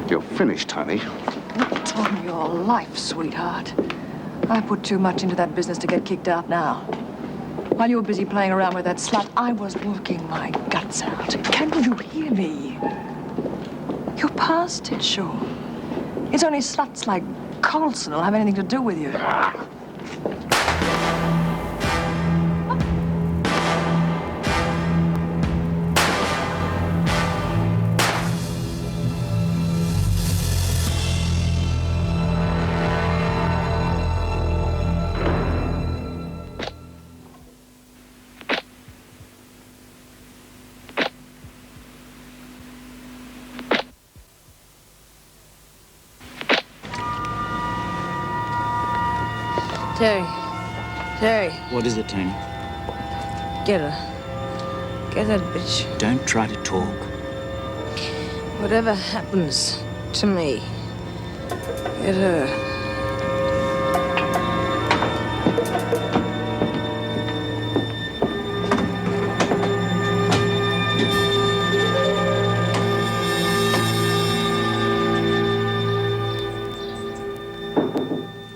You're finished, honey. Not on your life, sweetheart. I put too much into that business to get kicked out now. While you were busy playing around with that slut, I was working my guts out. Can you hear me? You're past it, sure. It's only sluts like Coulson who'll have anything to do with you. Terry. What is it, Tony? Get her. Get that bitch. Don't try to talk. Whatever happens to me, get her.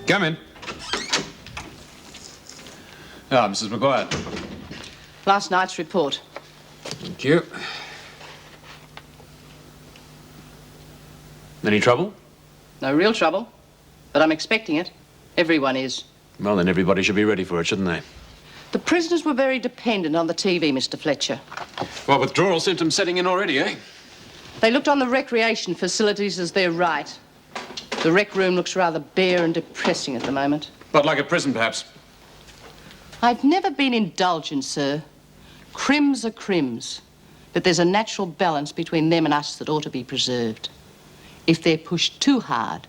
Come in. Ah, Mrs. Maguire. Last night's report. Thank you. Any trouble? No real trouble, but I'm expecting it. Everyone is. Well, then everybody should be ready for it, shouldn't they? The prisoners were very dependent on the TV, Mr. Fletcher. Well, withdrawal symptoms setting in already, eh? They looked on the recreation facilities as their right. The rec room looks rather bare and depressing at the moment. But like a prison, perhaps. I've never been indulgent, sir. Crims are crims. But there's a natural balance between them and us that ought to be preserved. If they're pushed too hard,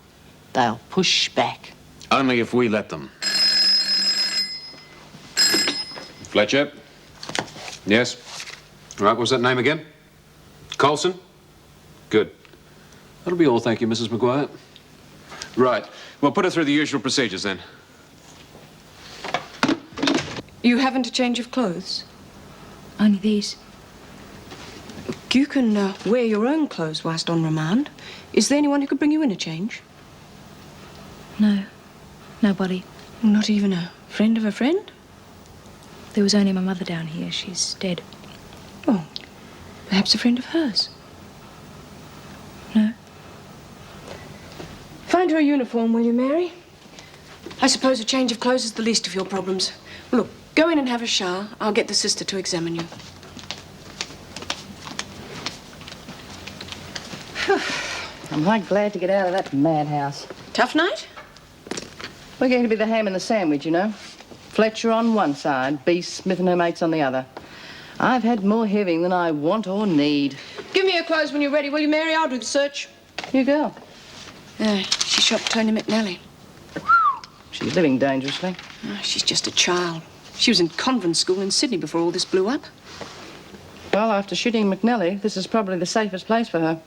they'll push back. Only if we let them. Fletcher? Yes? Right, what was that name again? Coulson? Good. That'll be all, thank you, Mrs. Maguire. Right. Well, put her through the usual procedures, then. You haven't a change of clothes? Only these. You can wear your own clothes whilst on remand. Is there anyone who could bring you in a change? No. Nobody. Not even a friend of a friend? There was only my mother down here. She's dead. Oh, perhaps a friend of hers. No. Find her a uniform, will you, Mary? I suppose a change of clothes is the least of your problems. Look, go in and have a shower. I'll get the sister to examine you. I'm right glad to get out of that madhouse. Tough night? We're going to be the ham and the sandwich, you know. Fletcher on one side, Beast, Smith and her mates on the other. I've had more heaving than I want or need. Give me your clothes when you're ready, will you, Mary? I'll do the search. You go. She shot Tony McNally. She's living dangerously. Oh, she's just a child. She was in convent school in Sydney before all this blew up. Well, after shooting McNally, this is probably the safest place for her.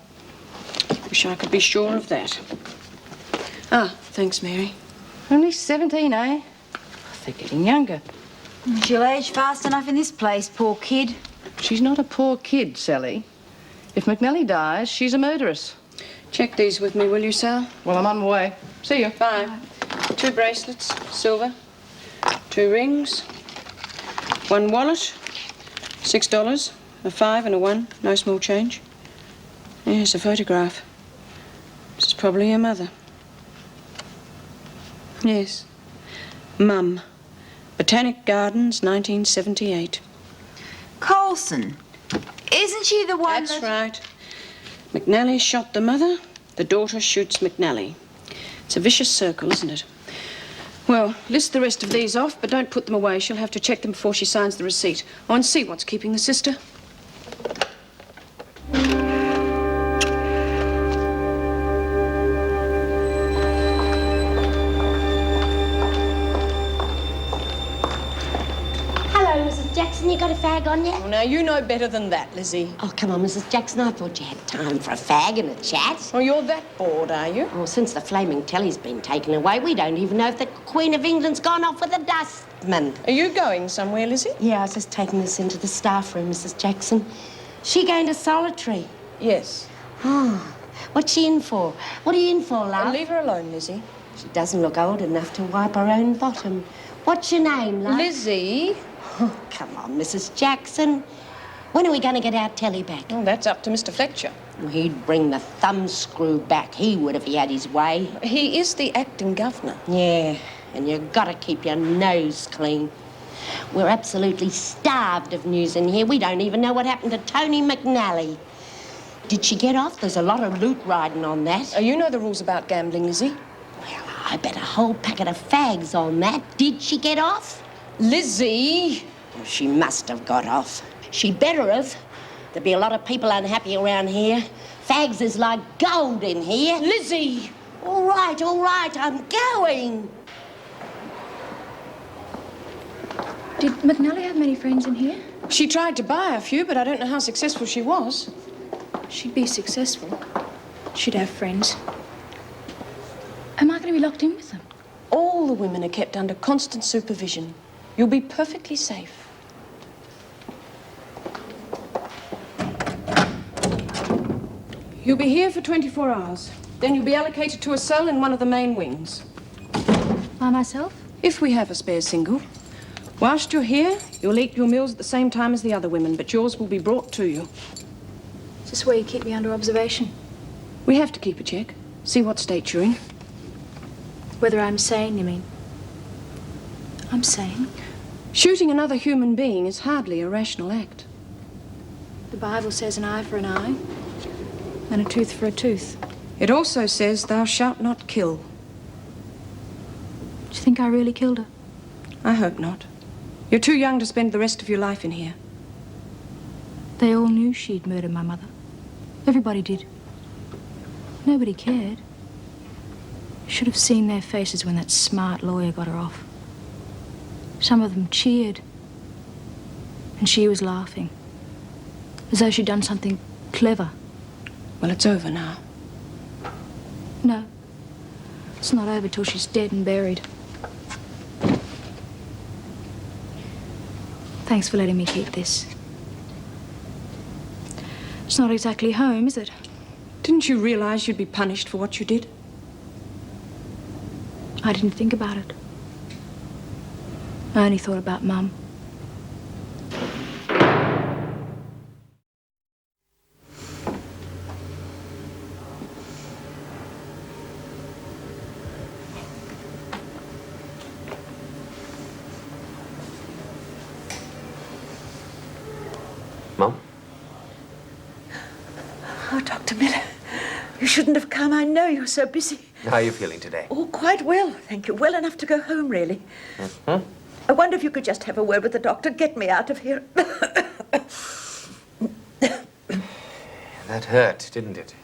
Wish I could be sure of that. Ah, thanks, Mary. Only 17, eh? They're getting younger. She'll age fast enough in this place, poor kid. She's not a poor kid, Sally. If McNally dies, she's a murderess. Check these with me, will you, Sal? Well, I'm on my way. See you. Bye. 2 bracelets, silver. 2 rings. 1 wallet. $6. A 5 and a 1. No small change. Here's a photograph. This is probably your mother. Yes. Mum. Botanic Gardens, 1978. Coulson. Isn't she the one That's right. McNally shot the mother, the daughter shoots McNally. It's a vicious circle, isn't it? Well, list the rest of these off, but don't put them away. She'll have to check them before she signs the receipt. Oh, and see what's keeping the sister. Jackson, you got a fag on yet? Oh, now, you know better than that, Lizzie. Oh, come on, Mrs. Jackson. I thought you had time for a fag and a chat. Oh, you're that bored, are you? Well, since the flaming telly's been taken away, we don't even know if the Queen of England's gone off with a dustman. Are you going somewhere, Lizzie? Yeah, I was just taking this into the staff room, Mrs. Jackson. She going to solitary? Yes. Oh, What's she in for? What are you in for, love? Leave her alone, Lizzie. She doesn't look old enough to wipe her own bottom. What's your name, love? Lizzie? Oh, come on, Mrs. Jackson. When are we going to get our telly back? Oh, that's up to Mr. Fletcher. He'd bring the thumbscrew back. He would if he had his way. He is the acting governor. Yeah, and you've got to keep your nose clean. We're absolutely starved of news in here. We don't even know what happened to Tony McNally. Did she get off? There's a lot of loot riding on that. You know the rules about gambling, Lizzie. Well, I bet a whole packet of fags on that. Did she get off? Lizzie! Well, she must have got off. She better have. There'd be a lot of people unhappy around here. Fags is like gold in here. Lizzie! All right, I'm going. Did McNally have many friends in here? She tried to buy a few, but I don't know how successful she was. She'd be successful. She'd have friends. Am I going to be locked in with them? All the women are kept under constant supervision. You'll be perfectly safe. You'll be here for 24 hours. Then you'll be allocated to a cell in one of the main wings. By myself? If we have a spare single. Whilst you're here, you'll eat your meals at the same time as the other women, but yours will be brought to you. Is this where you keep me under observation? We have to keep a check. See what state you're in. Whether I'm sane, you mean? I'm sane. Shooting another human being is hardly a rational act. The Bible says an eye for an eye and a tooth for a tooth. It also says thou shalt not kill. Do you think I really killed her? I hope not. You're too young to spend the rest of your life in here. They all knew she'd murdered my mother. Everybody did. Nobody cared. Should have seen their faces when that smart lawyer got her off. Some of them cheered. And she was laughing. As though she'd done something clever. Well, it's over now. No. It's not over till she's dead and buried. Thanks for letting me keep this. It's not exactly home, is it? Didn't you realize you'd be punished for what you did? I didn't think about it. I only thought about Mum. Mum? Oh, Dr. Miller, you shouldn't have come. I know you're so busy. How are you feeling today? Oh, quite well, thank you. Well enough to go home, really. Mm-hmm. I wonder if you could just have a word with the doctor. Get me out of here. That hurt, didn't it?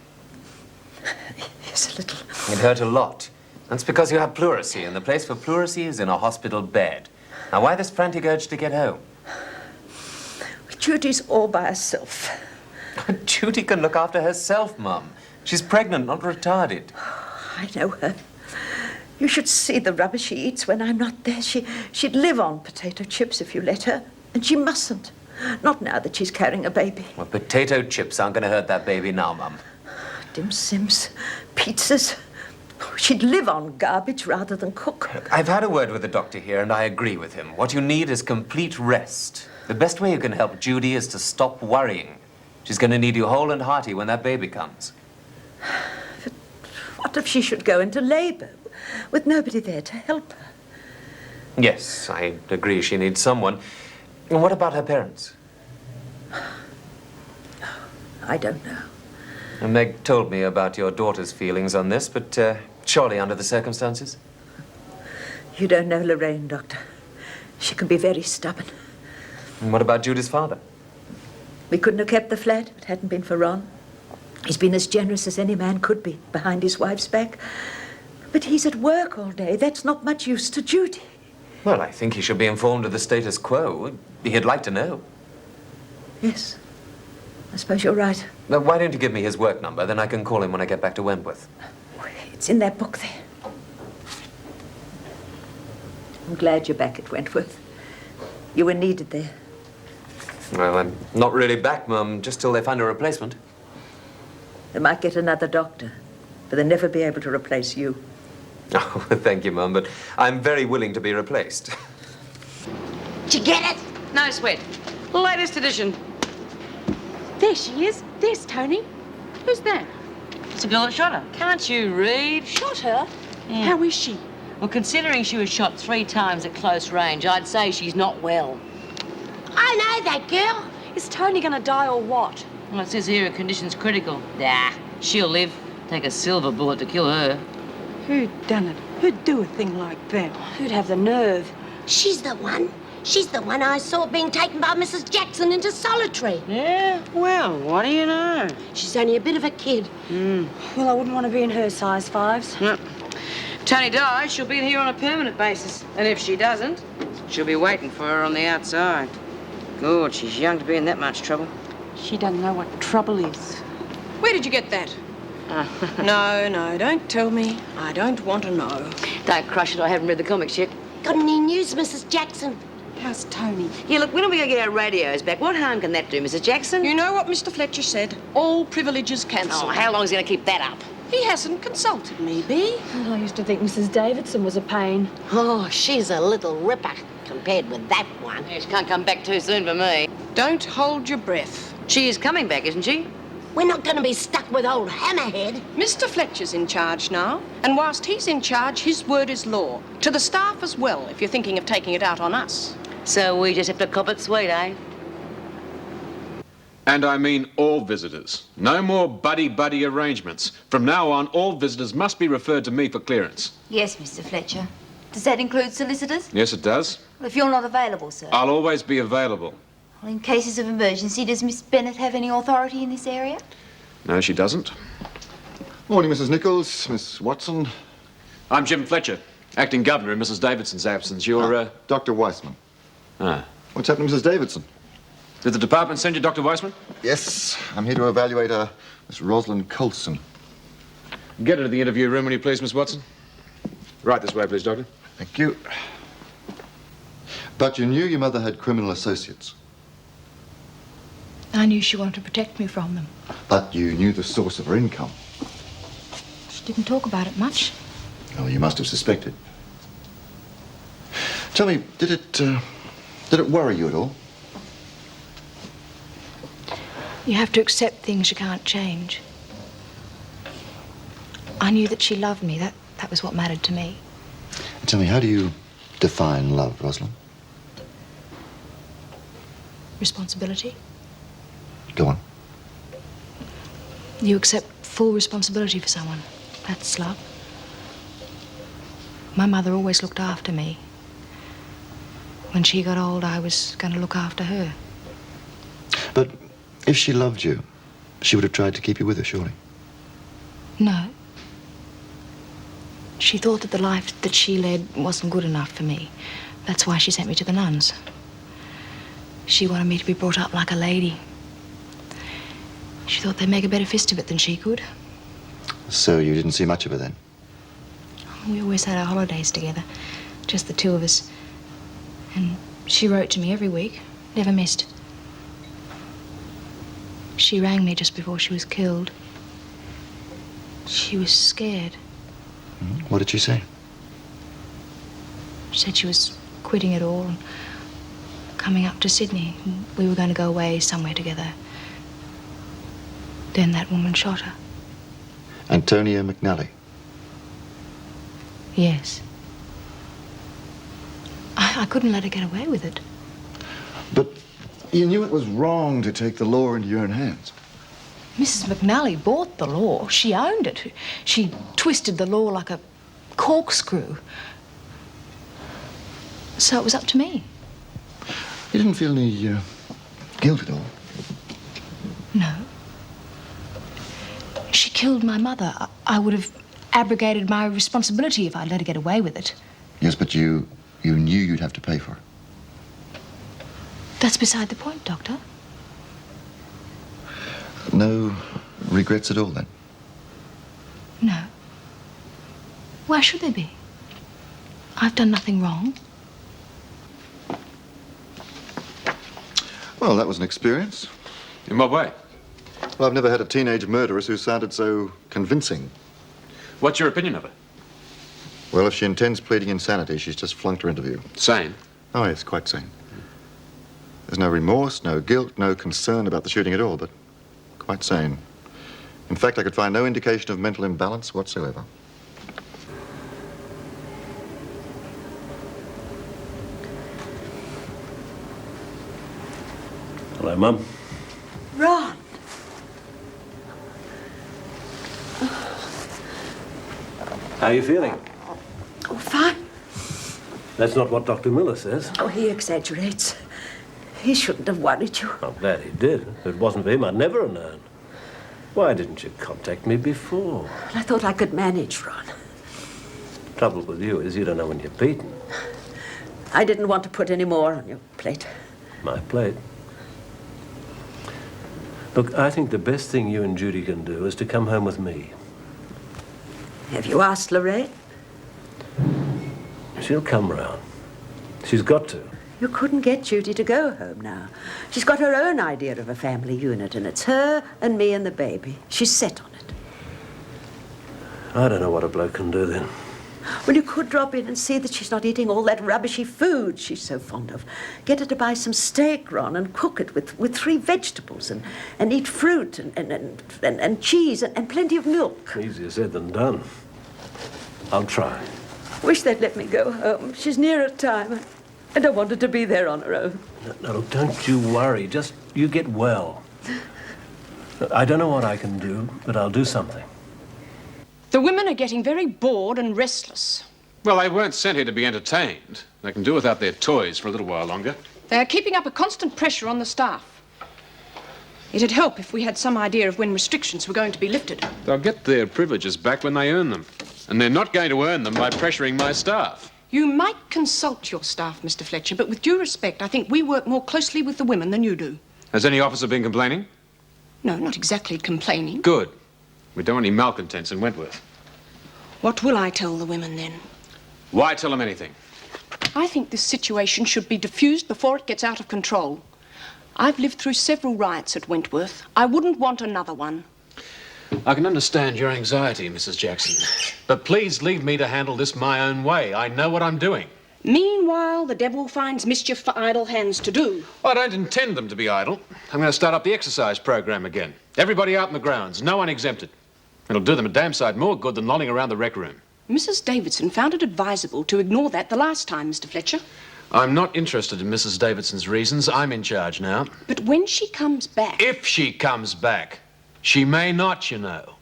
Yes, a little. It hurt a lot. That's because you have pleurisy, and the place for pleurisy is in a hospital bed. Now, why this frantic urge to get home? Judy's all by herself. Judy can look after herself, Mum. She's pregnant, not retarded. I know her. You should see the rubbish she eats when I'm not there. She'd live on potato chips if you let her, and she mustn't. Not now that she's carrying a baby. Well, potato chips aren't going to hurt that baby now, Mum. Dim Sims, pizzas. She'd live on garbage rather than cook. Look, I've had a word with the doctor here, and I agree with him. What you need is complete rest. The best way you can help Judy is to stop worrying. She's going to need you whole and hearty when that baby comes. But what if she should go into labor with nobody there to help her? Yes, I agree she needs someone. And what about her parents? I don't know. And Meg told me about your daughter's feelings on this, but surely under the circumstances? You don't know Lorraine, Doctor. She can be very stubborn. And what about Judy's father? We couldn't have kept the flat if it hadn't been for Ron. He's been as generous as any man could be behind his wife's back. But he's at work all day. That's not much use to Judy. Well, I think he should be informed of the status quo. He'd like to know. Yes. I suppose you're right. Now, why don't you give me his work number? Then I can call him when I get back to Wentworth. It's in that book there. I'm glad you're back at Wentworth. You were needed there. Well, I'm not really back, Mum, just till they find a replacement. They might get another doctor, but they'll never be able to replace you. Oh, thank you, Mum, but I'm very willing to be replaced. Did you get it? No sweat. Latest edition. There she is. There's Tony. Who's that? It's the girl that shot her. Can't you read? Shot her? Yeah. How is she? Well, considering she was shot 3 times at close range, I'd say she's not well. I know that girl. Is Tony gonna die or what? Well, it says here her condition's critical. Nah, she'll live. Take a silver bullet to kill her. Who'd done it? Who'd do a thing like that? Who'd have the nerve? She's the one. She's the one I saw being taken by Mrs. Jackson into solitary. Yeah? Well, what do you know? She's only a bit of a kid. Well, I wouldn't want to be in her size 5s. No. Tony dies, she'll be here on a permanent basis. And if she doesn't, she'll be waiting for her on the outside. Good, she's young to be in that much trouble. She doesn't know what trouble is. Where did you get that? No, don't tell me. I don't want to know. Don't crush it, I haven't read the comics yet. Got any news, Mrs. Jackson? How's Tony? Yeah, look, when are we going to get our radios back? What harm can that do, Mrs. Jackson? You know what Mr. Fletcher said? All privileges cancelled. Oh, how long is he going to keep that up? He hasn't consulted me, Bee. I used to think Mrs. Davidson was a pain. Oh, she's a little ripper compared with that one. Yeah, she can't come back too soon for me. Don't hold your breath. She is coming back, isn't she? We're not going to be stuck with old Hammerhead. Mr. Fletcher's in charge now, and whilst he's in charge, his word is law. To the staff as well, if you're thinking of taking it out on us. So we just have to cop it sweet, eh? And I mean all visitors. No more buddy-buddy arrangements. From now on, all visitors must be referred to me for clearance. Yes, Mr. Fletcher. Does that include solicitors? Yes, it does. Well, if you're not available, sir. I'll always be available. Well, in cases of emergency, does Miss Bennett have any authority in this area? No, she doesn't. Morning, Mrs. Nichols, Miss Watson. I'm Jim Fletcher, acting governor in Mrs. Davidson's absence. You're, Dr. Weissman. Ah. What's happened to Mrs. Davidson? Did the department send you Dr. Weissman? Yes, I'm here to evaluate Miss Rosalind Colson. Get her to the interview room, will you please, Miss Watson? Right this way, please, Doctor. Thank you. But you knew your mother had criminal associates. I knew she wanted to protect me from them. But you knew the source of her income. She didn't talk about it much. Oh, you must have suspected. Tell me, did it worry you at all? You have to accept things you can't change. I knew that she loved me. That was what mattered to me. Tell me, how do you define love, Rosalind? Responsibility. Go on. You accept full responsibility for someone. That's love. My mother always looked after me. When she got old, I was going to look after her. But if she loved you, she would have tried to keep you with her, surely. No. She thought that the life that she led wasn't good enough for me. That's why she sent me to the nuns. She wanted me to be brought up like a lady. She thought they'd make a better fist of it than she could. So you didn't see much of her then? We always had our holidays together, just the two of us. And she wrote to me every week, never missed. She rang me just before she was killed. She was scared. What did she say? She said she was quitting it all and coming up to Sydney. We were going to go away somewhere together. Then that woman shot her. Antonia McNally. Yes. I couldn't let her get away with it. But you knew it was wrong to take the law into your own hands. Mrs. McNally bought the law. She owned it. She twisted the law like a corkscrew. So it was up to me. You didn't feel any guilt at all? No. She killed my mother. I would have abrogated my responsibility if I'd let her get away with it. Yes, but you knew you'd have to pay for it. That's beside the point, Doctor. No regrets at all, then? No. Why should there be? I've done nothing wrong. Well, that was an experience. In what way? Well, I've never had a teenage murderess who sounded so convincing. What's your opinion of her? Well, if she intends pleading insanity, she's just flunked her interview. Sane? Oh, yes, quite sane. There's no remorse, no guilt, no concern about the shooting at all, but quite sane. In fact, I could find no indication of mental imbalance whatsoever. Hello, Mum. Ron! How are you feeling? Oh, fine. That's not what Dr. Miller says. Oh, he exaggerates. He shouldn't have worried you. I'm glad he did. If it wasn't for him, I'd never have known. Why didn't you contact me before? Well, I thought I could manage, Ron. Trouble with you is you don't know when you're beaten. I didn't want to put any more on your plate. My plate. Look, I think the best thing you and Judy can do is to come home with me. Have you asked Lorraine? She'll come round. She's got to. You couldn't get Judy to go home now. She's got her own idea of a family unit, and it's her and me and the baby. She's set on it. I don't know what a bloke can do then. Well, you could drop in and see that she's not eating all that rubbishy food she's so fond of. Get her to buy some steak, Ron, and cook it with 3 vegetables, and eat fruit and cheese and plenty of milk. Easier said than done. I'll try. Wish they'd let me go home. She's near her time. I don't want her to be there on her own. No, look, don't you worry. Just you get well. I don't know what I can do, but I'll do something. The women are getting very bored and restless. Well, they weren't sent here to be entertained. They can do without their toys for a little while longer. They are keeping up a constant pressure on the staff. It'd help if we had some idea of when restrictions were going to be lifted. They'll get their privileges back when they earn them. And they're not going to earn them by pressuring my staff. You might consult your staff, Mr. Fletcher, but with due respect, I think we work more closely with the women than you do. Has any officer been complaining? No, not exactly complaining. Good. We don't want any malcontents in Wentworth. What will I tell the women then? Why tell them anything? I think this situation should be diffused before it gets out of control. I've lived through several riots at Wentworth. I wouldn't want another one. I can understand your anxiety, Mrs. Jackson. But please leave me to handle this my own way. I know what I'm doing. Meanwhile, the devil finds mischief for idle hands to do. I don't intend them to be idle. I'm going to start up the exercise program again. Everybody out in the grounds, no one exempted. It'll do them a damn sight more good than lolling around the rec room. Mrs. Davidson found it advisable to ignore that the last time, Mr. Fletcher. I'm not interested in Mrs. Davidson's reasons. I'm in charge now. But when she comes back... If she comes back. She may not, you know.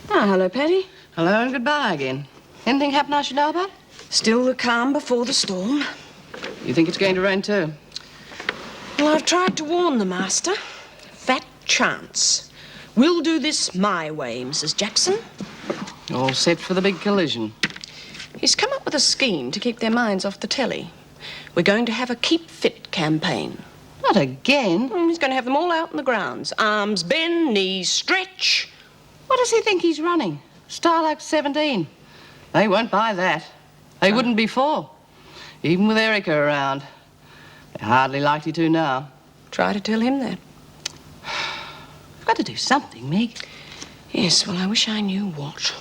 Ah, hello, Patty. Hello and goodbye again. Anything happen I should know about? Still the calm before the storm. You think it's going to rain too? Well, I've tried to warn the master. Fat chance. We'll do this my way, Mrs. Jackson. All set for the big collision. He's come up with a scheme to keep their minds off the telly. We're going to have a Keep Fit campaign. Not again. He's going to have them all out in the grounds. Arms bend, knees stretch. What does he think he's running? Starlark 17. They won't buy that. They wouldn't before. Even with Erica around. They're hardly likely to now. Try to tell him that. I've got to do something, Meg. Yes, well, I wish I knew what.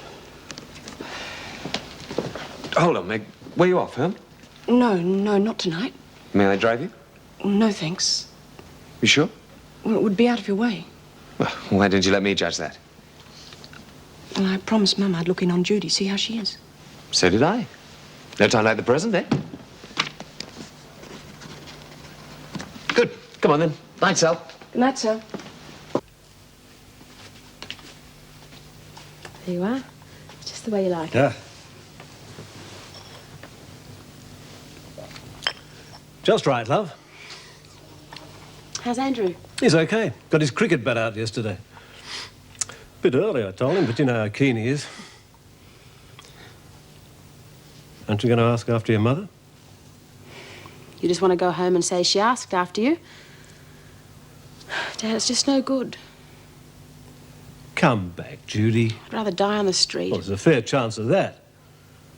Hold on, Meg. Where are you off, huh? No, not tonight. May I drive you? No, thanks. You sure? Well, it would be out of your way. Well, why didn't you let me judge that? Well, I promised Mum I'd look in on Judy, see how she is. So did I. No time like the present, eh? Good. Come on, then. Night, Sal. Good night, sir. There you are. Just the way you like it. Yeah. Just right, love. How's Andrew? He's okay. Got his cricket bat out yesterday. Bit early, I told him, but you know how keen he is. Aren't you going to ask after your mother? You just want to go home and say she asked after you? Dad, it's just no good. Come back, Judy. I'd rather die on the street. Well, there's a fair chance of that.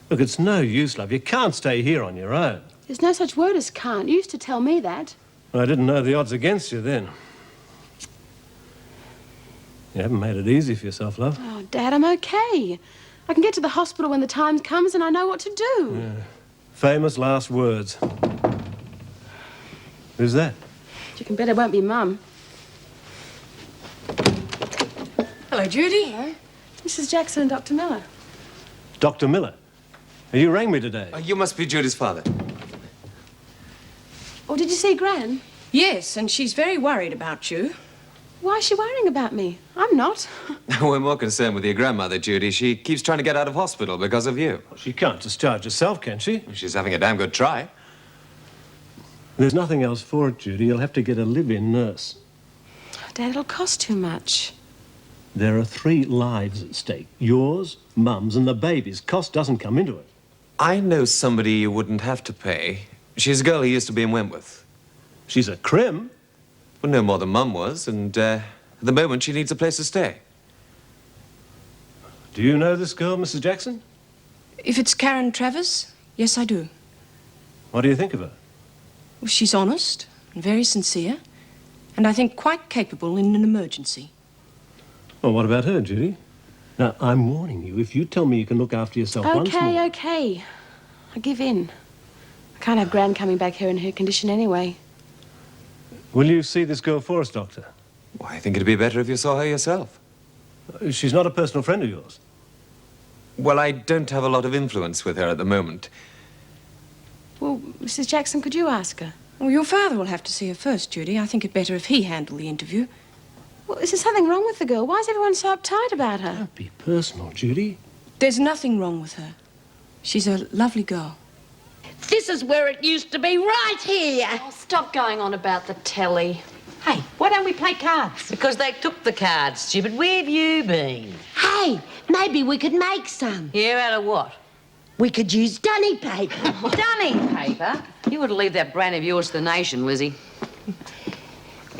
Look, it's no use, love. You can't stay here on your own. There's no such word as can't. You used to tell me that. I didn't know the odds against you then. You haven't made it easy for yourself, love. Oh, Dad, I'm okay. I can get to the hospital when the time comes and I know what to do. Yeah. Famous last words. Who's that? You can bet it won't be Mum. Hello, Judy. Hello. Mrs. Jackson and Dr. Miller. Dr. Miller. You rang me today. You must be Judy's father. Oh, did you see Gran? Yes, and she's very worried about you. Why is she worrying about me? I'm not. We're more concerned with your grandmother, Judy. She keeps trying to get out of hospital because of you. She can't discharge herself, can she? She's having a damn good try. There's nothing else for it, Judy. You'll have to get a live-in nurse. Dad, it'll cost too much. There are 3 lives at stake. Yours, Mum's, and the baby's. Cost doesn't come into it. I know somebody you wouldn't have to pay. She's a girl who used to be in Wentworth. She's a crim? Well, no more than Mum was, and at the moment she needs a place to stay. Do you know this girl, Mrs. Jackson? If it's Karen Travers, yes, I do. What do you think of her? Well, she's honest and very sincere, and I think quite capable in an emergency. Well, what about her, Judy? Now, I'm warning you, if you tell me you can look after yourself once more... Okay. I give in. I can't have Gran coming back here in her condition anyway. Will you see this girl for us, Doctor? Well, I think it'd be better if you saw her yourself. She's not a personal friend of yours. Well, I don't have a lot of influence with her at the moment. Well, Mrs. Jackson, could you ask her? Well, your father will have to see her first, Judy. I think it better if he handled the interview. Well, is there something wrong with the girl? Why is everyone so uptight about her? Don't be personal, Judy. There's nothing wrong with her. She's a lovely girl. This is where it used to be, right here. Oh, stop going on about the telly. Hey, why don't we play cards? Because they took the cards, stupid. Where have you been? Hey, maybe we could make some. Yeah, out of what? We could use dunny paper. Dunny paper? You ought to leave that brand of yours to the nation, Lizzie.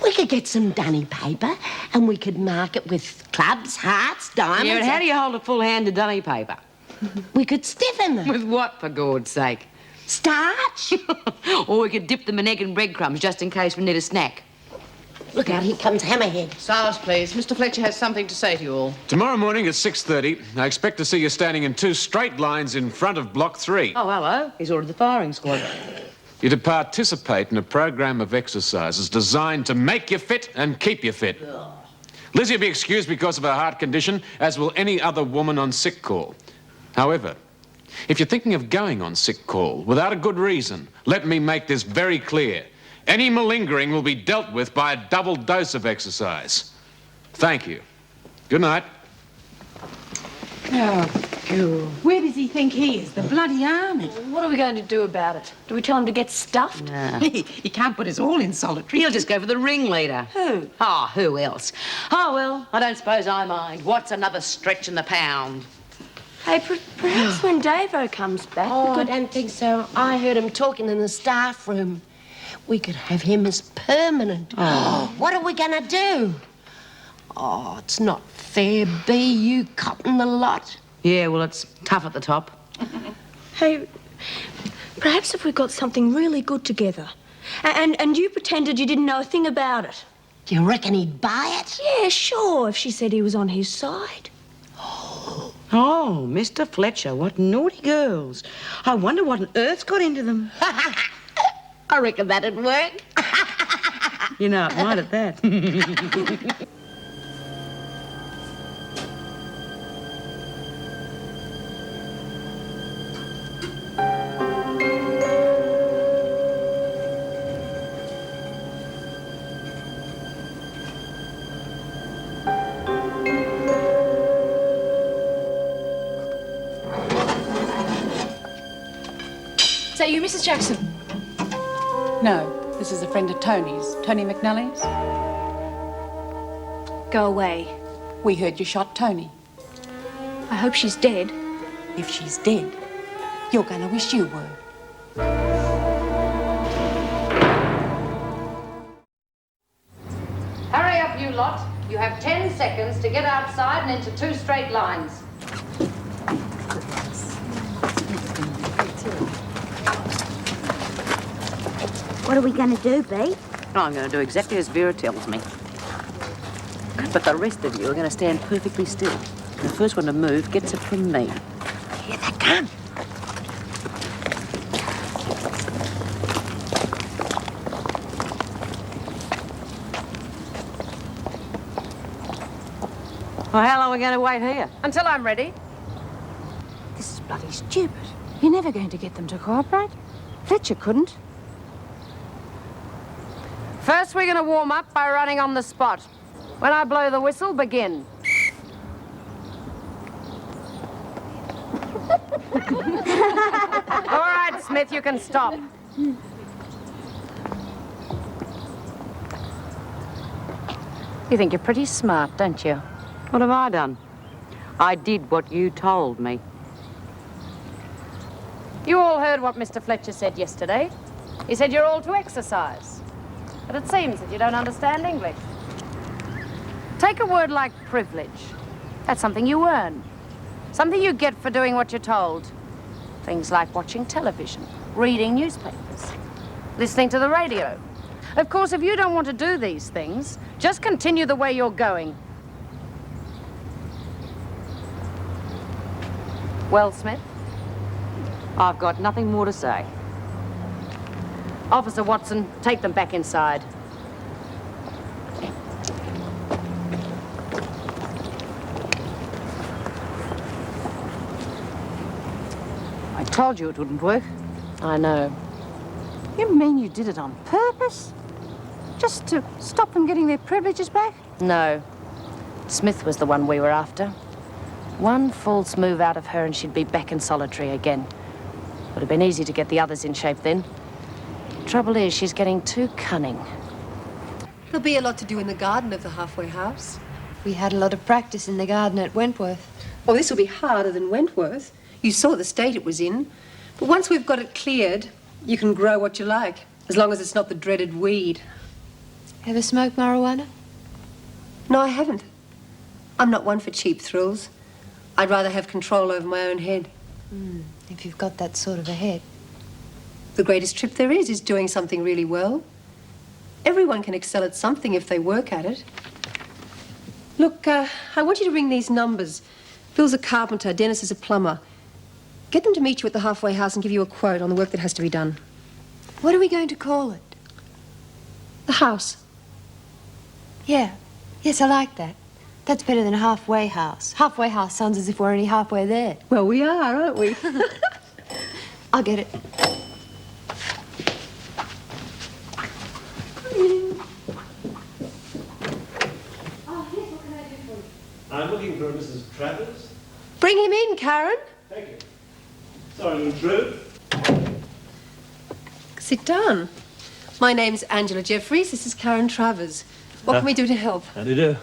We could get some dunny paper and we could mark it with clubs, hearts, diamonds. Yeah, but how do you hold a full hand of dunny paper? We could stiffen them. With what, for God's sake? Starch. Or we could dip them in egg and breadcrumbs just in case we need a snack. Look out, here comes Hammerhead. Silence, please. Mr. Fletcher has something to say to you all. Tomorrow morning at 6:30, I expect to see you standing in 2 straight lines in front of Block 3. Oh, hello. He's ordered the firing squad. You're to participate in a program of exercises designed to make you fit and keep you fit. Lizzie will be excused because of her heart condition, as will any other woman on sick call. However, if you're thinking of going on sick call without a good reason, let me make this very clear. Any malingering will be dealt with by a double dose of exercise. Thank you. Good night. Oh, God. Where does he think he is? The bloody army. What are we going to do about it? Do we tell him to get stuffed? Nah. He can't put us all in solitary. He'll just go for the ringleader. Who? Oh, who else? Oh, well, I don't suppose I mind. What's another stretch in the pound? Hey, perhaps when Davo comes back... Oh, I don't think so. I heard him talking in the staff room. We could have him as permanent. Oh. What are we going to do? Oh, it's not fair, Bea. You cotton the lot. Yeah, well, it's tough at the top. Hey, perhaps if we got something really good together and you pretended you didn't know a thing about it. Do you reckon he'd buy it? Yeah, sure, if she said he was on his side. Oh, Mr. Fletcher, what naughty girls. I wonder what on earth's got into them. I reckon that'd work. You know, it might at that. Is that you, Mrs. Jackson? No, this is a friend of Tony's. Tony McNally's. Go away. We heard you shot Tony. I hope she's dead. If she's dead, you're going to wish you were. Hurry up, you lot. You have 10 seconds to get outside and into 2 straight lines. What are we going to do, Bea? I'm going to do exactly as Vera tells me. But the rest of you are going to stand perfectly still. The first one to move gets it from me. Here they come. Well, how long are we going to wait here? Until I'm ready. This is bloody stupid. You're never going to get them to cooperate. Fletcher couldn't. First, we're going to warm up by running on the spot. When I blow the whistle, begin. All right, Smith, you can stop. You think you're pretty smart, don't you? What have I done? I did what you told me. You all heard what Mr. Fletcher said yesterday. He said you're all to exercise. But it seems that you don't understand English. Take a word like privilege. That's something you earn. Something you get for doing what you're told. Things like watching television, reading newspapers, listening to the radio. Of course, if you don't want to do these things, just continue the way you're going. Well, Smith? I've got nothing more to say. Officer Watson, take them back inside. I told you it wouldn't work. I know. You mean you did it on purpose? Just to stop them getting their privileges back? No. Smith was the one we were after. One false move out of her and she'd be back in solitary again. Would have been easy to get the others in shape then. Trouble is, she's getting too cunning. There'll be a lot to do in the garden of the halfway house. We had a lot of practice in the garden at Wentworth. Oh, this will be harder than Wentworth. You saw the state it was in. But once we've got it cleared, you can grow what you like, as long as it's not the dreaded weed. Ever smoked marijuana? No, I haven't. I'm not one for cheap thrills. I'd rather have control over my own head. If you've got that sort of a head. The greatest trip there is doing something really well. Everyone can excel at something if they work at it. Look, I want you to ring these numbers. Bill's a carpenter, Dennis is a plumber. Get them to meet you at the halfway house and give you a quote on the work that has to be done. What are we going to call it? The house. Yeah. Yes, I like that. That's better than halfway house. Halfway house sounds as if we're only halfway there. Well, we are, aren't we? I'll get it. I'm looking for Mrs. Travers. Bring him in, Karen. Thank you. Sorry to intrude. Sit down. My name's Angela Jeffries. This is Karen Travers. What can we do to help? How do you do?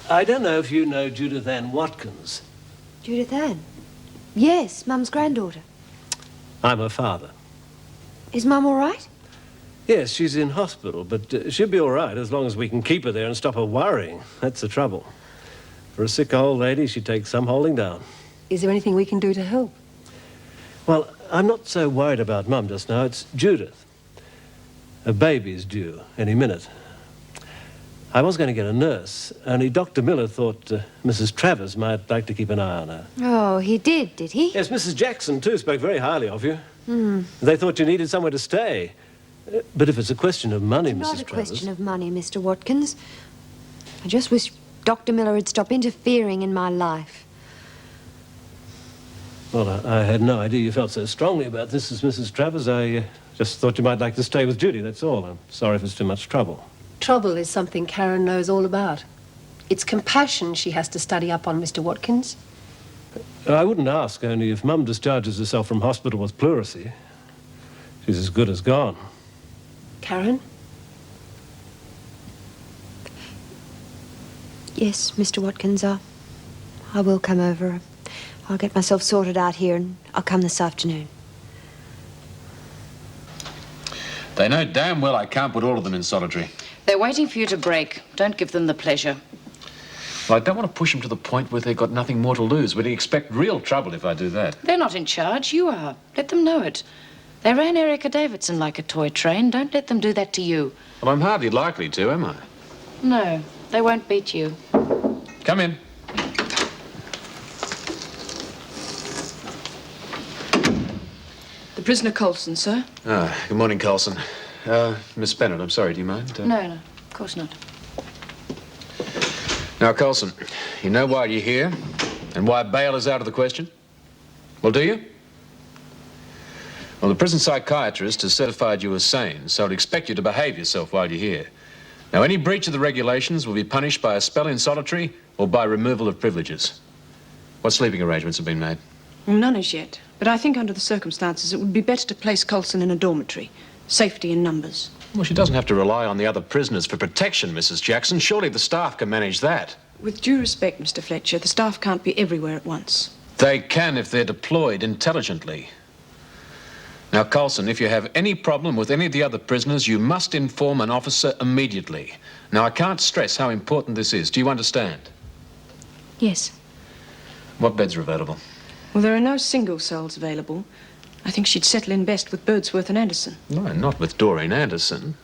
I don't know if you know Judith Ann Watkins. Judith Ann? Yes, Mum's granddaughter. I'm her father. Is Mum all right? Yes, she's in hospital, but she'll be all right as long as we can keep her there and stop her worrying. That's the trouble. For a sick old lady, she takes some holding down. Is there anything we can do to help? Well, I'm not so worried about Mum just now. It's Judith. Her baby's due any minute. I was going to get a nurse, only Dr. Miller thought Mrs. Travers might like to keep an eye on her. Oh, he did he? Yes, Mrs. Jackson, too, spoke very highly of you. They thought you needed somewhere to stay. But if it's a question of money, Mrs. Not Travers... a question of money, Mr. Watkins. I just wish Dr. Miller had stopped interfering in my life. Well, I had no idea you felt so strongly about this as Mrs. Travers. I just thought you might like to stay with Judy, that's all. I'm sorry if it's too much trouble. Trouble is something Karen knows all about. It's compassion she has to study up on, Mr. Watkins. I wouldn't ask, only if Mum discharges herself from hospital with pleurisy. She's as good as gone. Karen? Yes, Mr. Watkins, I will come over. I'll get myself sorted out here and I'll come this afternoon. They know damn well I can't put all of them in solitary. They're waiting for you to break. Don't give them the pleasure. Well, I don't want to push them to the point where they've got nothing more to lose. We'd expect real trouble if I do that. They're not in charge. You are. Let them know it. They ran Erica Davidson like a toy train. Don't let them do that to you. Well, I'm hardly likely to, am I? No, they won't beat you. Come in. The prisoner Coulson, sir. Ah, good morning, Coulson. Miss Bennett, I'm sorry, do you mind? No, of course not. Now, Coulson, you know why you're here and why bail is out of the question? Well, do you? Well, the prison psychiatrist has certified you as sane, so I'd expect you to behave yourself while you're here. Now, any breach of the regulations will be punished by a spell in solitary or by removal of privileges. What sleeping arrangements have been made? None as yet. But I think under the circumstances it would be better to place Coulson in a dormitory. Safety in numbers. Well, she doesn't have to rely on the other prisoners for protection, Mrs. Jackson. Surely the staff can manage that. With due respect, Mr. Fletcher, the staff can't be everywhere at once. They can if they're deployed intelligently. Now, Coulson, if you have any problem with any of the other prisoners, you must inform an officer immediately. Now, I can't stress how important this is. Do you understand? Yes. What beds are available? Well, there are no single cells available. I think she'd settle in best with Birdsworth and Anderson. No, not with Doreen Anderson.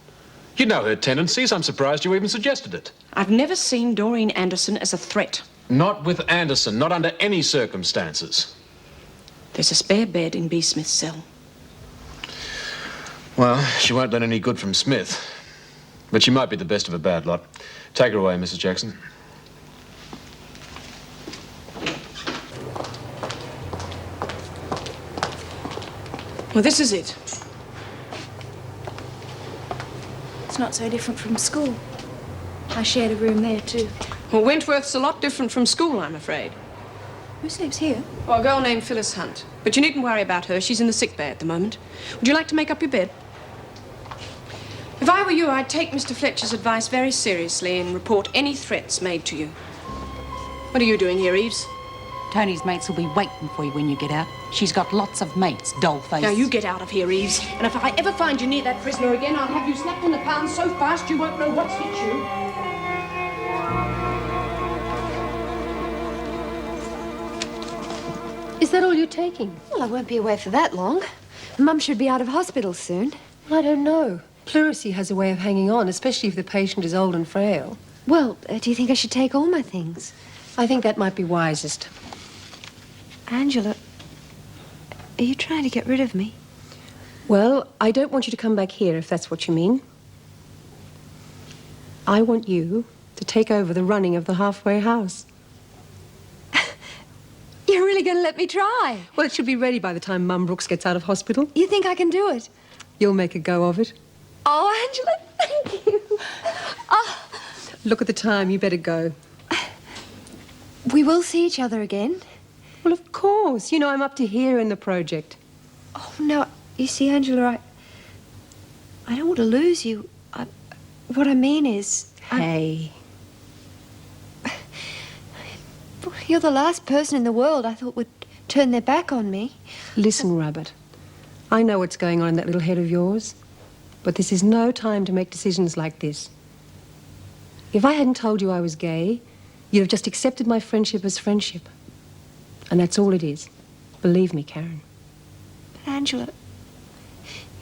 You know her tendencies. I'm surprised you even suggested it. I've never seen Doreen Anderson as a threat. Not with Anderson, not under any circumstances. There's a spare bed in B. Smith's cell. Well, she won't learn any good from Smith. But she might be the best of a bad lot. Take her away, Mrs. Jackson. Well, this is it. It's not so different from school. I shared a room there, too. Well, Wentworth's a lot different from school, I'm afraid. Who sleeps here? Well, a girl named Phyllis Hunt. But you needn't worry about her. She's in the sick bay at the moment. Would you like to make up your bed? If I were you, I'd take Mr. Fletcher's advice very seriously and report any threats made to you. What are you doing here, Eves? Tony's mates will be waiting for you when you get out. She's got lots of mates, dollface. Now, you get out of here, Eves. And if I ever find you near that prisoner again, I'll have you slapped in the pound so fast you won't know what's hit you. Is that all you're taking? Well, I won't be away for that long. Mum should be out of hospital soon. I don't know. Pleurisy has a way of hanging on, especially if the patient is old and frail. Well, do you think I should take all my things? I think that might be wisest. Angela, are you trying to get rid of me? Well, I don't want you to come back here, if that's what you mean. I want you to take over the running of the halfway house. You're really going to let me try? Well, it should be ready by the time Mum Brooks gets out of hospital. You think I can do it? You'll make a go of it. Oh, Angela, thank you. Oh. Look at the time. You better go. We will see each other again? Well, of course. You know, I'm up to here in the project. Oh, no. You see, Angela, I don't want to lose you. What I mean is... Hey. You're the last person in the world I thought would turn their back on me. Listen, Rabbit. I know what's going on in that little head of yours, but this is no time to make decisions like this. If I hadn't told you I was gay, you'd have just accepted my friendship as friendship. And that's all it is. Believe me, Karen. But Angela,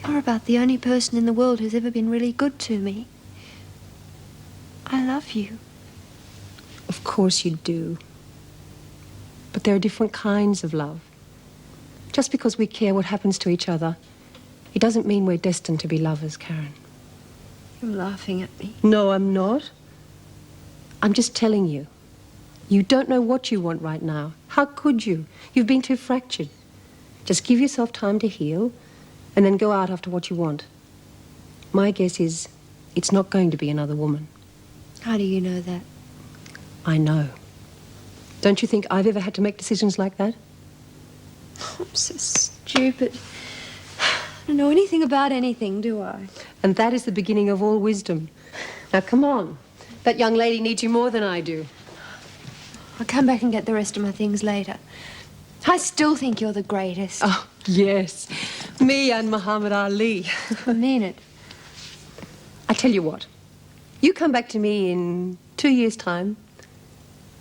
you're about the only person in the world who's ever been really good to me. I love you. Of course you do. But there are different kinds of love. Just because we care what happens to each other, it doesn't mean we're destined to be lovers, Karen. You're laughing at me. No, I'm not. I'm just telling you. You don't know what you want right now. How could you? You've been too fractured. Just give yourself time to heal and then go out after what you want. My guess is it's not going to be another woman. How do you know that? I know. Don't you think I've ever had to make decisions like that? I'm so stupid. I don't know anything about anything, do I? And that is the beginning of all wisdom. Now, come on. That young lady needs you more than I do. I'll come back and get the rest of my things later. I still think you're the greatest. Oh, yes. Me and Muhammad Ali. I mean it. I tell you what. You come back to me in 2 years' time,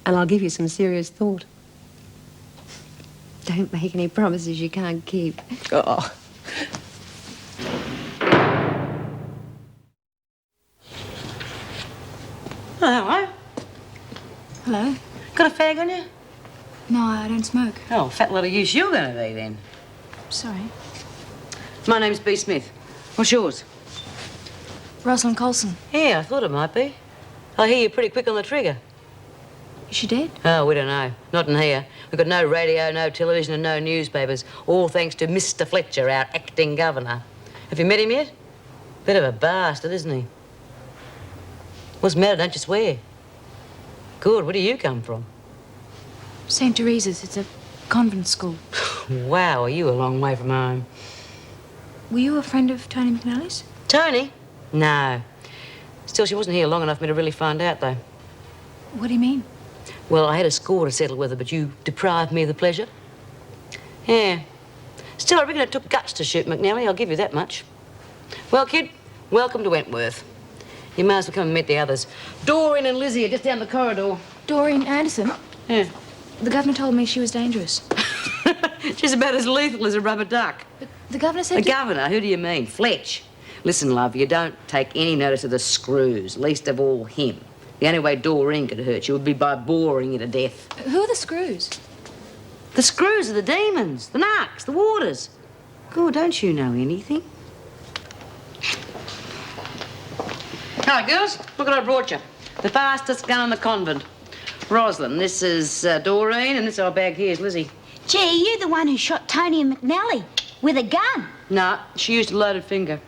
and I'll give you some serious thought. Don't make any promises you can't keep. Oh. hello. Hello? Got a fag on you? No, I don't smoke. Oh, fat lot of use you're going to be then. Sorry. My name's B. Smith. What's yours? Rosalind Colson. Yeah, I thought it might be. I hear you're pretty quick on the trigger. Is she dead? Oh, we don't know. Not in here. We've got no radio, no television and no newspapers. All thanks to Mr. Fletcher, our acting governor. Have you met him yet? Bit of a bastard, isn't he? What's the matter? Don't you swear. Good. Where do you come from? St. Teresa's. It's a convent school. Wow, are you a long way from home? Were you a friend of Tony McNally's? Tony? No. Still, she wasn't here long enough for me to really find out, though. What do you mean? Well, I had a score to settle with her, but you deprived me of the pleasure. Yeah. Still, I reckon it took guts to shoot McNally, I'll give you that much. Well, kid, welcome to Wentworth. You might as well come and meet the others. Doreen and Lizzie are just down the corridor. Doreen Anderson? Yeah. The governor told me she was dangerous. She's about as lethal as a rubber duck. But the governor said... The governor? Who do you mean? Fletch. Listen, love, you don't take any notice of the screws, least of all him. The only way Doreen could hurt you would be by boring you to death. Who are the screws? The screws are the demons, the narcs, the warders. God, don't you know anything? Hi, girls. Look what I brought you. The fastest gun in the convent. Rosalind, this is Doreen, and this old bag here is Lizzie. Gee, you're the one who shot Tony and McNally with a gun. No, she used a loaded finger.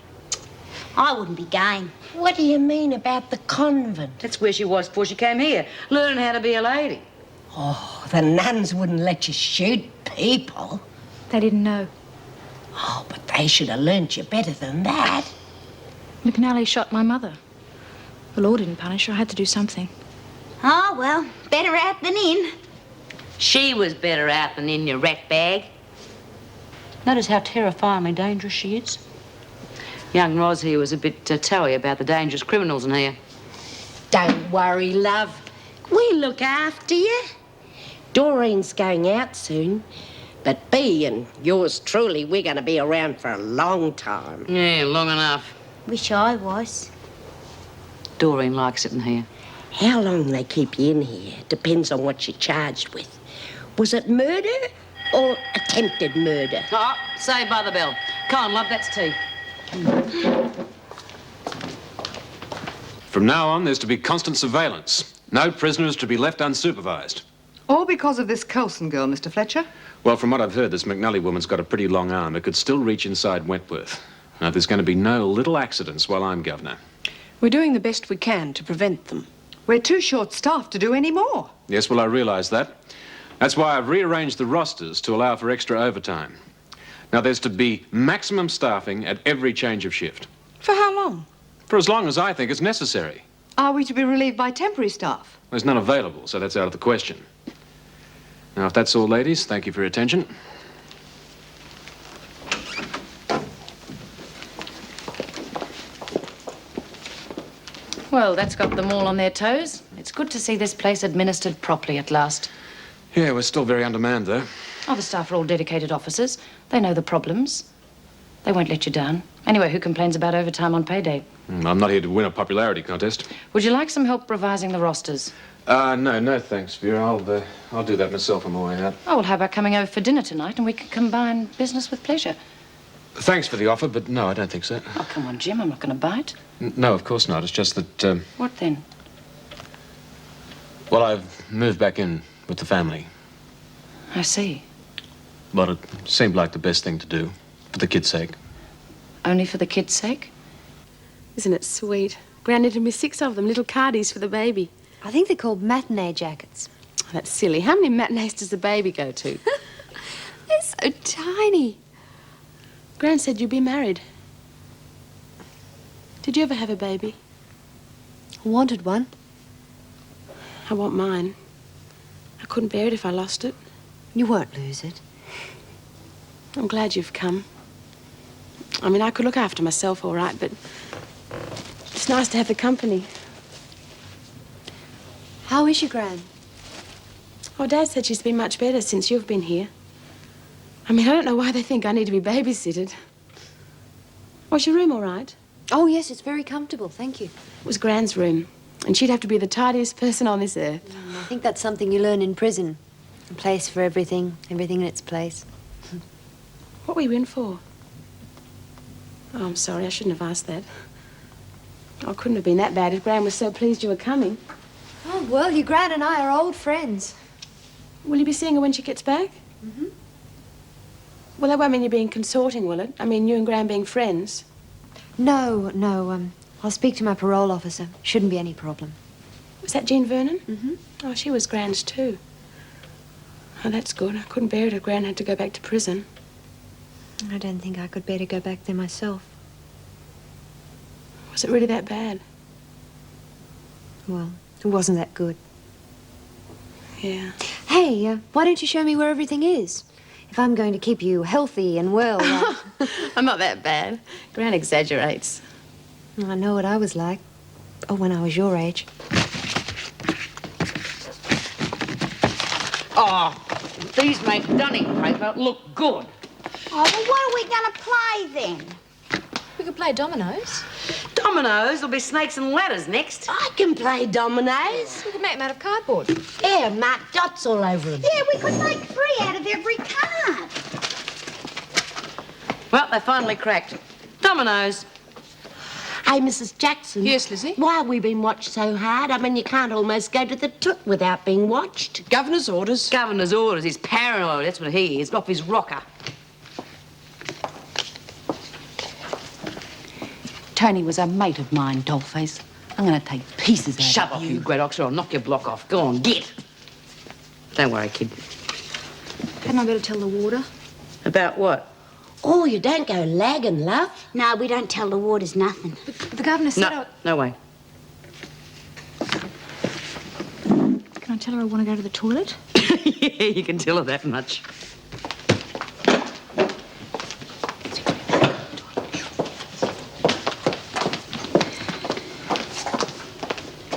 I wouldn't be game. What do you mean about the convent? That's where she was before she came here, learning how to be a lady. Oh, the nuns wouldn't let you shoot people. They didn't know. Oh, but they should have learnt you better than that. McNally shot my mother. The law didn't punish her. I had to do something. Oh, well, better out than in. She was better out than in, your rat bag. Notice how terrifyingly dangerous she is. Young Ros here was a bit towy about the dangerous criminals in here. Don't worry, love. We look after you. Doreen's going out soon. But Bea and yours truly, we're going to be around for a long time. Yeah, long enough. Wish I was. Doreen likes it in here. How long they keep you in here depends on what you're charged with. Was it murder or attempted murder? Oh, saved by the bell. Come on, love, that's tea. From now on, there's to be constant surveillance. No prisoners to be left unsupervised. All because of this Colson girl, Mr. Fletcher? Well, from what I've heard, this McNally woman's got a pretty long arm. It could still reach inside Wentworth. Now, there's going to be no little accidents while I'm governor. We're doing the best we can to prevent them. We're too short-staffed to do any more. Yes, well, I realise that. That's why I've rearranged the rosters to allow for extra overtime. Now, there's to be maximum staffing at every change of shift. For how long? For as long as I think it's necessary. Are we to be relieved by temporary staff? There's none available, so that's out of the question. Now, if that's all, ladies, thank you for your attention. Well, that's got them all on their toes. It's good to see this place administered properly at last. Yeah, we're still very undermanned, though. Oh, the staff are all dedicated officers. They know the problems. They won't let you down. Anyway, who complains about overtime on payday? I'm not here to win a popularity contest. Would you like some help revising the rosters? No, thanks, Vera. I'll do that myself on my way out. Oh, well, how about coming over for dinner tonight and we can combine business with pleasure? Thanks for the offer, but no, I don't think so. Oh, come on, Jim. I'm not going to bite. No, of course not. It's just that, What then? well, I've moved back in with the family. I see. But it seemed like the best thing to do, for the kids' sake. Only for the kids' sake? Isn't it sweet? Gran knitted me 6 of them, little cardies for the baby. I think they're called matinee jackets. Oh, that's silly. How many matinees does the baby go to? They're so tiny. Gran said you'd be married. Did you ever have a baby? I wanted one. I want mine. I couldn't bear it if I lost it. You won't lose it. I'm glad you've come. I mean, I could look after myself all right, but it's nice to have the company. How is your Gran? Oh, Dad said she's been much better since you've been here. I mean, I don't know why they think I need to be babysitted. Was your room all right? Oh, yes, it's very comfortable, thank you. It was Gran's room. And she'd have to be the tidiest person on this earth. I think that's something you learn in prison. A place for everything, everything in its place. What were you in for? Oh, I'm sorry, I shouldn't have asked that. Oh, it couldn't have been that bad if Gran was so pleased you were coming. Oh, well, your Gran and I are old friends. Will you be seeing her when she gets back? Mm-hmm. Well, that won't mean you're being consorting, will it? I mean, you and Gran being friends. No, I'll speak to my parole officer. Shouldn't be any problem. Was that Jean Vernon? Mm-hmm. Oh, she was Gran's too. Oh, that's good. I couldn't bear it if Gran had to go back to prison. I don't think I could bear to go back there myself. Was it really that bad? Well, it wasn't that good. Yeah. Hey, why don't you show me where everything is? If I'm going to keep you healthy and well... I'm not that bad. Gran exaggerates. I know what I was like. Oh, when I was your age. Oh, these make dunning paper look good. Oh, well, what are we going to play then? We could play dominoes. Dominoes? There'll be snakes and ladders next. I can play dominoes. We could make them out of cardboard. Yeah, mark dots all over them. Yeah, we could make 3 out of every card. Well, they finally cracked. Dominoes. Hey, Mrs. Jackson. Yes, Lizzie? Why have we been watched so hard? I mean, you can't almost go to the toot without being watched. Governor's orders. Governor's orders. He's paranoid. That's what he is. Off his rocker. Tony was a mate of mine, Dollface. I'm going to take pieces out Shut of up, you. you great ox, or I'll knock your block off. Go on, get. Don't worry, kid. Hadn't I better tell the warder? About what? Oh, you don't go lagging, love. No, we don't tell the warders nothing. The governor said No, no way. Can I tell her I want to go to the toilet? Yeah, you can tell her that much.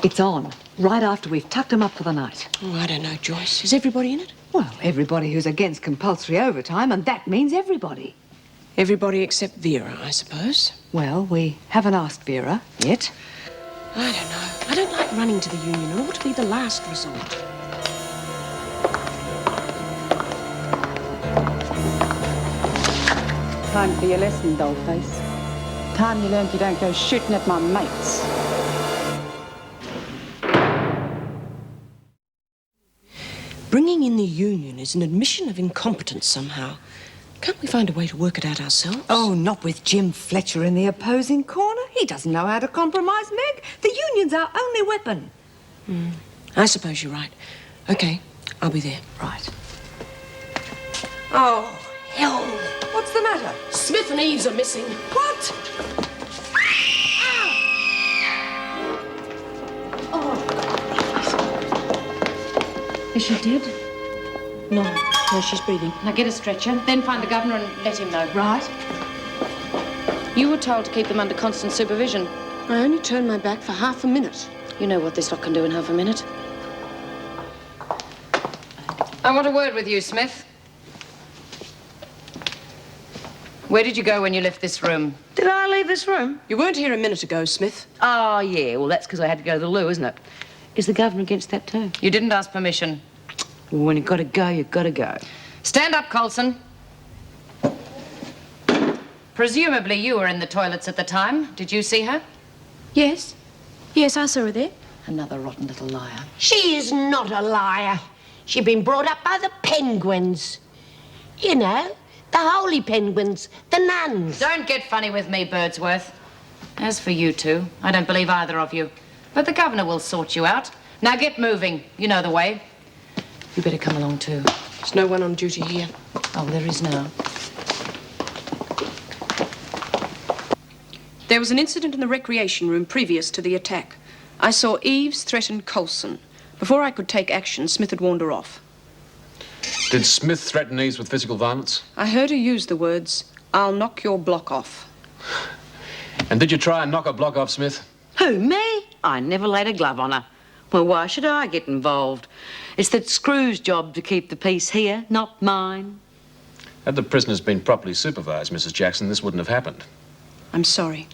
It's on, right after we've tucked him up for the night. Oh, I don't know, Joyce. Is everybody in it? Well, everybody who's against compulsory overtime, and that means everybody. Everybody except Vera, I suppose. Well, we haven't asked Vera yet. I don't know. I don't like running to the union. It ought to be the last resort. Time for your lesson, Dollface. Time you learned you don't go shooting at my mates. Bringing in the union is an admission of incompetence somehow. Can't we find a way to work it out ourselves? Oh, not with Jim Fletcher in the opposing corner. He doesn't know how to compromise, Meg. The union's our only weapon. I suppose you're right. Okay, I'll be there. Right. Oh, hell. What's the matter? Smith and Eves are missing. What? Is she dead? No, she's breathing. Now get a stretcher, then find the governor and let him know. Right. You were told to keep them under constant supervision. I only turned my back for half a minute. You know what this lot can do in half a minute. I want a word with you, Smith. Where did you go when you left this room? Did I leave this room? You weren't here a minute ago, Smith. Oh, yeah. Well, that's because I had to go to the loo, isn't it? Is the governor against that too? You didn't ask permission. Well, when you've got to go, you've got to go. Stand up, Coulson. Presumably you were in the toilets at the time. Did you see her? Yes. Yes, I saw her there. Another rotten little liar. She is not a liar. She'd been brought up by the penguins. You know, the holy penguins, the nuns. Don't get funny with me, Birdsworth. As for you two, I don't believe either of you. But the governor will sort you out. Now get moving. You know the way. You better come along too. There's no one on duty here. Oh, there is now. There was an incident in the recreation room previous to the attack. I saw Eves threaten Coulson. Before I could take action, Smith had warned her off. Did Smith threaten Eves with physical violence? I heard her use the words, "I'll knock your block off." And did you try and knock a block off, Smith? Who, me? I never laid a glove on her. Well, why should I get involved? It's the Screw's job to keep the peace here, not mine. Had the prisoners been properly supervised, Mrs. Jackson, this wouldn't have happened. I'm sorry.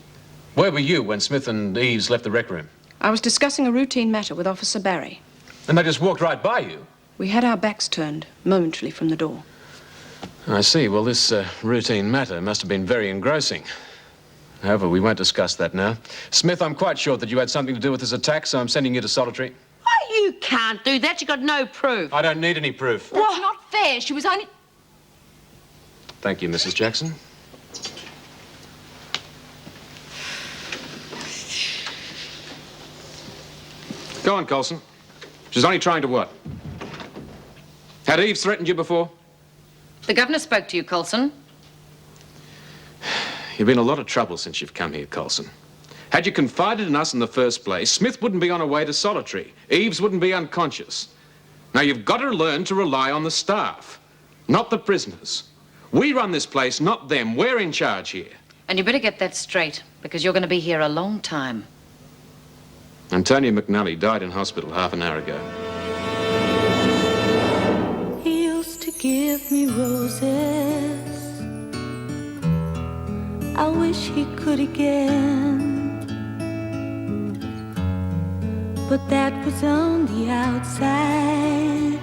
Where were you when Smith and Eves left the rec room? I was discussing a routine matter with Officer Barry. And they just walked right by you? We had our backs turned momentarily from the door. I see. Well, this routine matter must have been very engrossing. However, we won't discuss that now. Smith, I'm quite sure that you had something to do with this attack, so I'm sending you to solitary. Oh, you can't do that. You got no proof. I don't need any proof. That's not fair. She was only... Thank you, Mrs. Jackson. Go on, Coulson. She's only trying to what? Had Eves threatened you before? The governor spoke to you, Coulson. You've been in a lot of trouble since you've come here, Coulson. Had you confided in us in the first place, Smith wouldn't be on her way to solitary. Eves wouldn't be unconscious. Now, you've got to learn to rely on the staff, not the prisoners. We run this place, not them. We're in charge here. And you better get that straight, because you're going to be here a long time. Antonia McNally died in hospital half an hour ago. He used to give me roses. I wish he could again. But that was on the outside,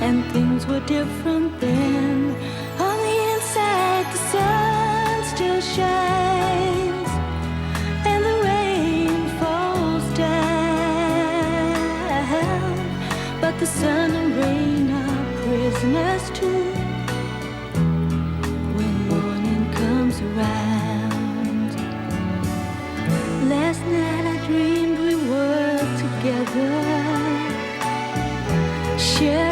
and things were different then. On the inside, the sun still shines, and the rain falls down. But the sun and rain are prisoners too when morning comes around. Last night I dreamed we were together, sharing